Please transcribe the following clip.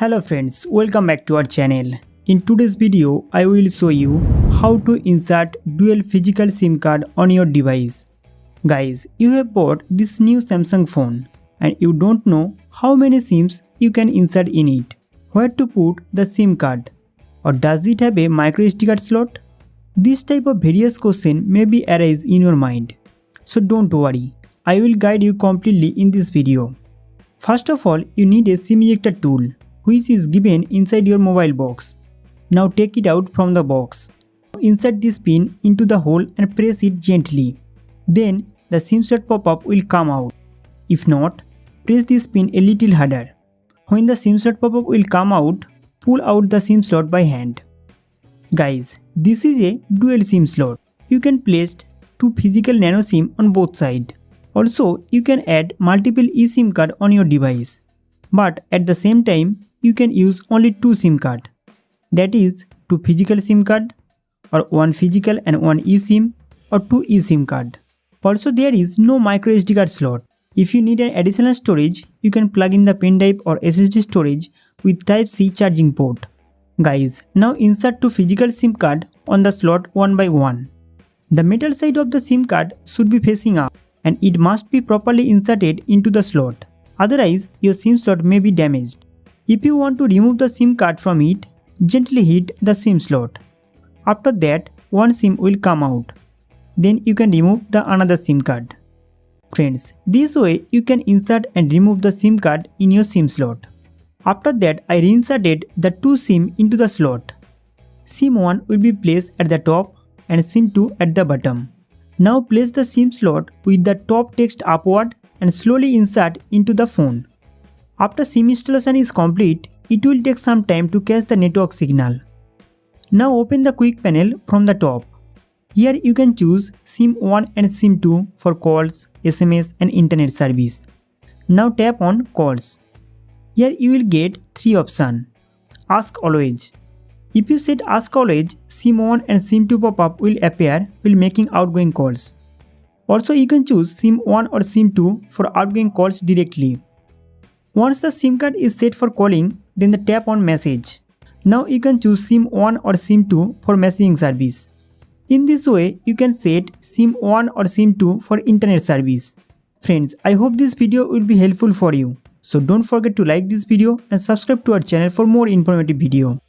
Hello friends, welcome back to our channel. In today's video, I will show you how to insert dual physical SIM card on your device. Guys, you have bought this new Samsung phone and you don't know how many SIMs you can insert in it. Where to put the SIM card? Or does it have a microSD card slot? This type of various question may be arise in your mind. So don't worry, I will guide you completely in this video. First of all, you need a SIM ejector tool, which is given inside your mobile box. Now take it out from the box. Insert this pin into the hole and press it gently. Then the SIM slot pop-up will come out. If not, press this pin a little harder. When the SIM slot pop-up will come out, pull out the SIM slot by hand. Guys, this is a dual SIM slot. You can place two physical nano SIM on both sides. Also, you can add multiple eSIM card on your device. But at the same time, you can use only two SIM card. That is, two physical SIM card, or one physical and one eSIM, or two eSIM card. Also, there is no microSD card slot. If you need an additional storage, you can plug in the pen drive or SSD storage with Type-C charging port. Guys, now insert two physical SIM card on the slot one by one. The metal side of the SIM card should be facing up and it must be properly inserted into the slot. Otherwise, your SIM slot may be damaged. If you want to remove the SIM card from it, gently hit the SIM slot. After that, one SIM will come out. Then you can remove the another SIM card. Friends, this way you can insert and remove the SIM card in your SIM slot. After that, I reinserted the two SIM into the slot. SIM 1 will be placed at the top and SIM 2 at the bottom. Now place the SIM slot with the top text upward and slowly insert into the phone. After SIM installation is complete, it will take some time to catch the network signal. Now open the quick panel from the top. Here you can choose SIM 1 and SIM 2 for calls, SMS and internet service. Now tap on calls. Here you will get three options. Ask always. If you set Ask Always, SIM 1 and SIM 2 pop-up will appear while making outgoing calls. Also, you can choose SIM 1 or SIM 2 for outgoing calls directly. Once the SIM card is set for calling, then tap on Message. Now you can choose SIM 1 or SIM 2 for messaging service. In this way, you can set SIM 1 or SIM 2 for internet service. Friends, I hope this video will be helpful for you. So don't forget to like this video and subscribe to our channel for more informative video.